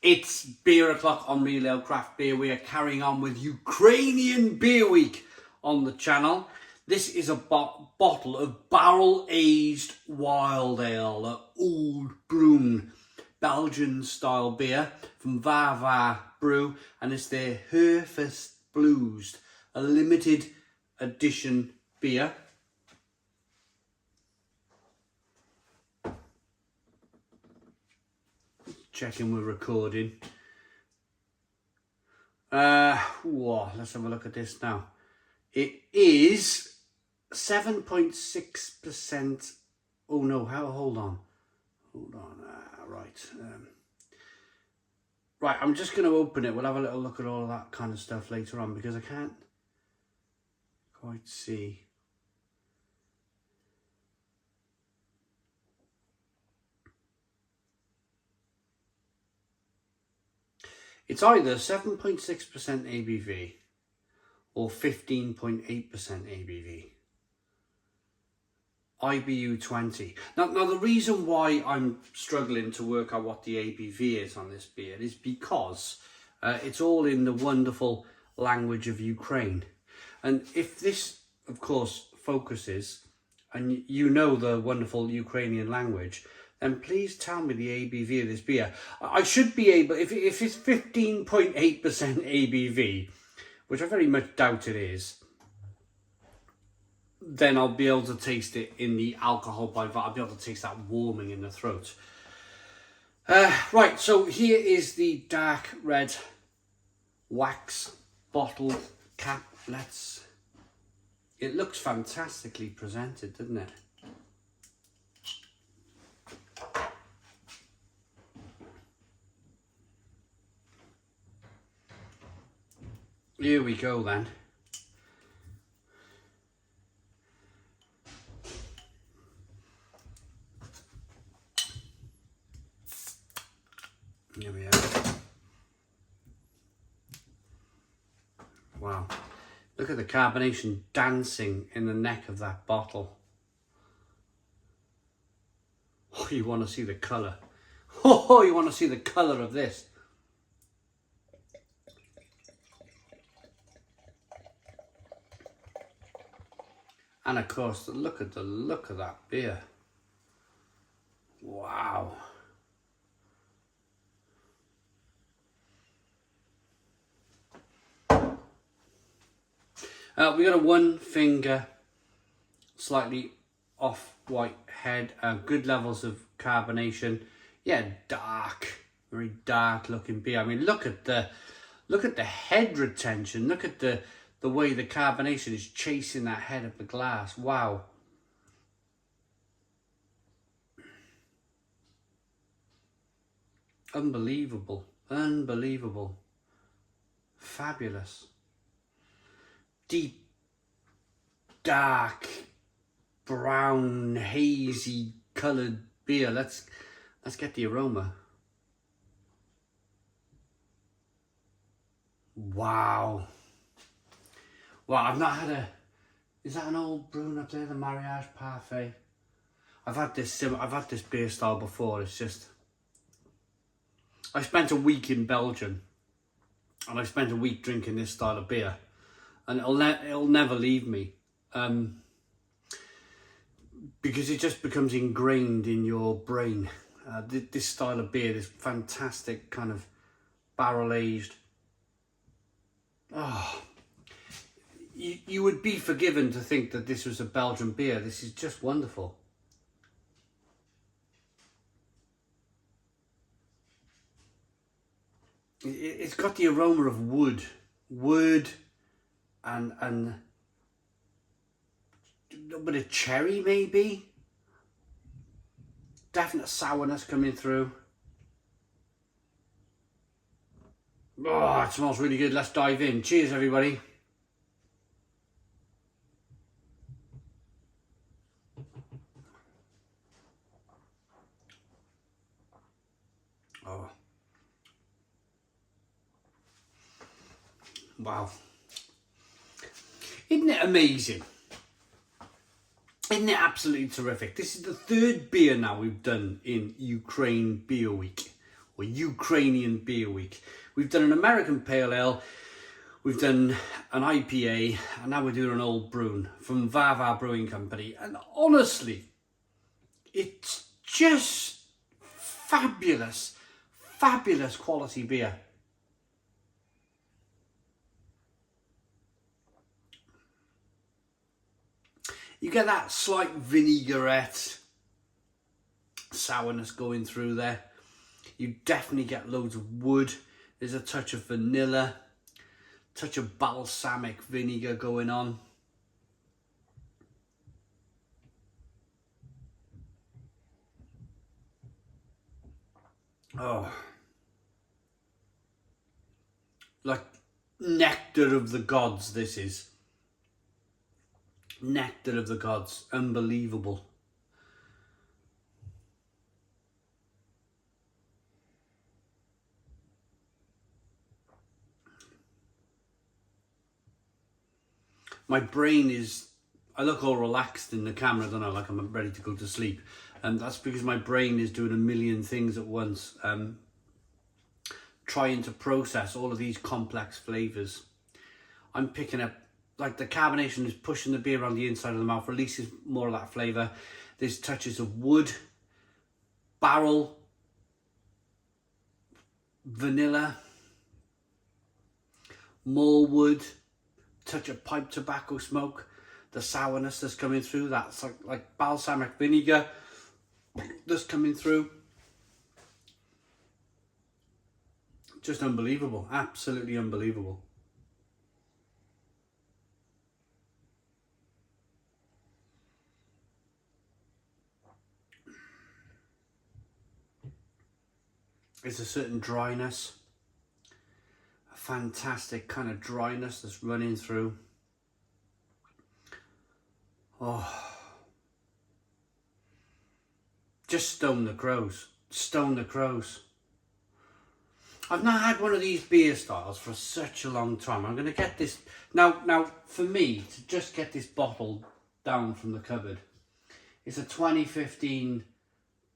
It's beer o'clock on Real Ale Craft Beer. We are carrying on with Ukrainian Beer Week on the channel. This is a bottle of barrel-aged wild ale, Oud Bruin, Belgian style beer from Varvar Brew, and it's their HerfstBlues, a limited edition beer. Checking we're recording. Let's have a look at this now. It is 7.6%. Oh no, hold on. Right, I'm just going to open it. We'll have a little look at all of that kind of stuff later on because I can't quite see. It's either 7.6% ABV or 15.8% ABV. IBU 20. Now the reason why I'm struggling to work out what the ABV is on this beer is because it's all in the wonderful language of Ukraine. And if this, of course, focuses, and you know the wonderful Ukrainian language, then please tell me the ABV of this beer. I should be able, if it's 15.8% ABV, which I very much doubt it is, then I'll be able to taste it in the alcohol by vat. I'll be able to taste that warming in the throat. Right, so here is the dark red wax bottle cap. It looks fantastically presented, doesn't it? Here we go then. Here we are. Wow. Look at the carbonation dancing in the neck of that bottle. Oh, you want to see the colour. Oh, you want to see the colour of this. And of course, look at the look of that beer. Wow. We got a one finger, slightly off white head, good levels of carbonation. Yeah, dark, very dark looking beer. I mean, look at the head retention. Look at the way the carbonation is chasing that head of the glass. Wow. Unbelievable. Unbelievable. Fabulous. Deep, dark, brown, hazy coloured beer. Let's get the aroma. Wow. Well, I've not had is that an Oud Bruin up there, the Mariage Parfait? I've had this beer style before. It's just, I spent a week in Belgium and I spent a week drinking this style of beer, and it'll never leave me, because it just becomes ingrained in your brain. This style of beer, this fantastic kind of barrel aged. Oh. You would be forgiven to think that this was a Belgian beer. This is just wonderful. It's got the aroma of wood, and a little bit of cherry maybe. Definite sourness coming through. Oh, it smells really good. Let's dive in. Cheers, everybody. Oh. Wow. Isn't it amazing? Isn't it absolutely terrific? This is the third beer now we've done in Ukraine Beer Week, or or Ukrainian Beer Week. We've done an American Pale Ale, we've done an IPA, and now we're doing an Old Bruin from Varvar Brewing Company. And honestly, it's just fabulous, fabulous quality beer. You get that slight vinaigrette sourness going through there. You definitely get loads of wood. There's a touch of vanilla, touch of balsamic vinegar going on. Oh, like nectar of the gods, this is. Nectar of the gods, unbelievable. My brain is, I look all relaxed in the camera, don't I, like I'm ready to go to sleep. And that's because my brain is doing a million things at once, trying to process all of these complex flavours. I'm picking up, like the carbonation is pushing the beer around the inside of the mouth, releases more of that flavour. There's touches of wood, barrel, vanilla, more wood, touch of pipe tobacco smoke, the sourness that's coming through, that's like balsamic vinegar that's coming through. Just unbelievable, absolutely unbelievable. There's a certain dryness, a fantastic kind of dryness that's running through. Oh, just stone the crows, stone the crows. I've not had one of these beer styles for such a long time. I'm going to get this, now for me, to just get this bottle down from the cupboard, it's a 2015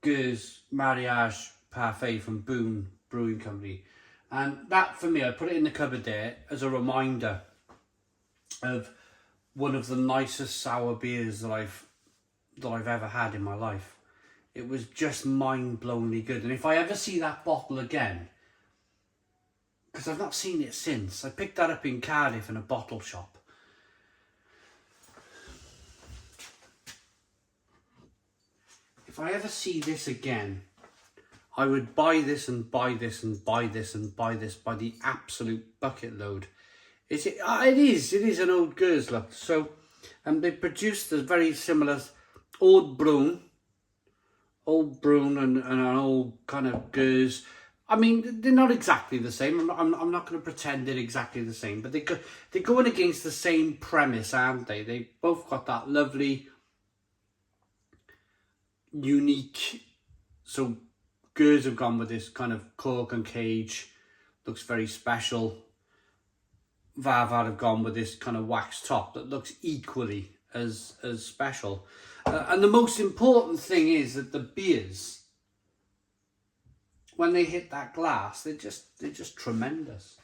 Gueuze Mariage Parfait from Brewing Company. And that, for me, I put it in the cupboard there as a reminder of one of the nicest sour beers that I've ever had in my life. It was just mind-blowingly good. And if I ever see that bottle again, because I've not seen it since, I picked that up in Cardiff in a bottle shop. If I ever see this again, I would buy this and buy this and buy this and buy this by the absolute bucket load. It is an old Gueuze, look. So, they produced a very similar Oud Bruin and an old kind of Gueuze. I mean, they're not exactly the same. I'm not going to pretend they're exactly the same, but they're going against the same premise, aren't they? They both got that lovely, unique. So Gueuze have gone with this kind of cork and cage, looks very special. Varvar have gone with this kind of wax top that looks equally as special. And the most important thing is that the beers, when they hit that glass, they're just tremendous.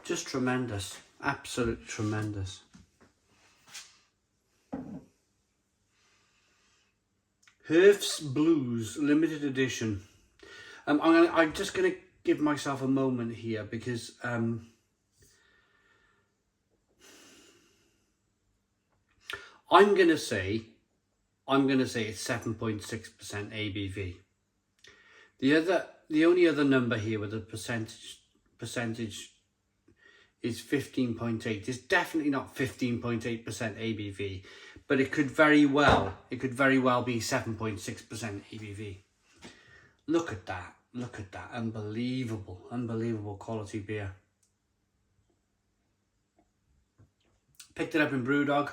Just tremendous, absolutely tremendous. HerfstBlues limited edition. I'm just gonna give myself a moment here because I'm gonna say it's 7.6% ABV. The only other number here with a percentage is 15.8. It's definitely not 15.8% ABV, but it could very well be 7.6% ABV. Look at that, unbelievable quality beer. Picked it up in Brewdog.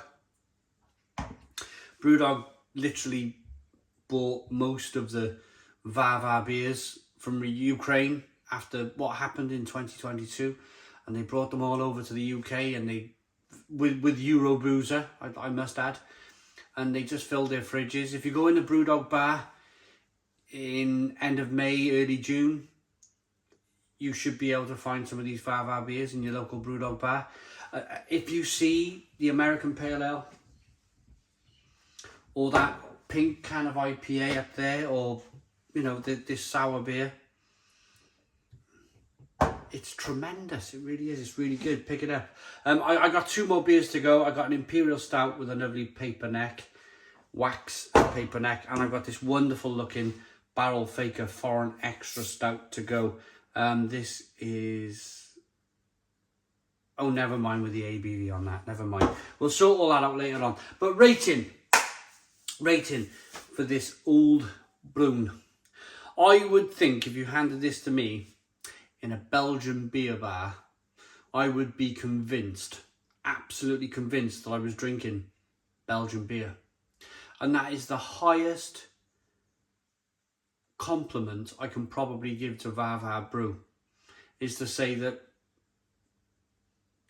Brewdog literally bought most of the Varvar beers from Ukraine after what happened in 2022, and they brought them all over to the UK, and they with Euroboozer, I must add, and they just fill their fridges. If you go in the Brewdog bar in end of May, early June, you should be able to find some of these Varvar beers in your local Brewdog bar. If you see the American Pale Ale or that pink can of IPA up there, or you know, this sour beer, it's tremendous. It really is. It's really good. Pick it up. I got 2 more beers to go. I got an Imperial Stout with a lovely paper neck, wax paper neck, and I've got this wonderful looking Barrel Faker Foreign Extra Stout to go. This is... oh, never mind with the ABV on that. Never mind. We'll sort all that out later on. But rating for this Oud Bruin. I would think if you handed this to me in a Belgian beer bar, I would be convinced, absolutely convinced, that I was drinking Belgian beer. And that is the highest compliment I can probably give to Varvar Brew, is to say that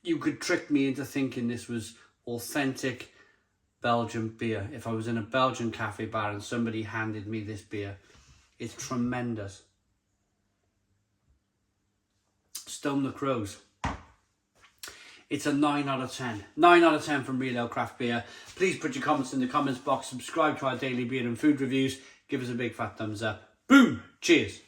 you could trick me into thinking this was authentic Belgian beer. If I was in a Belgian cafe bar and somebody handed me this beer, it's tremendous. Stone the Crows. It's a 9 out of 10. 9 out of 10 from Real Ale Craft Beer. Please put your comments in the comments box. Subscribe to our daily beer and food reviews. Give us a big fat thumbs up. Boom! Cheers!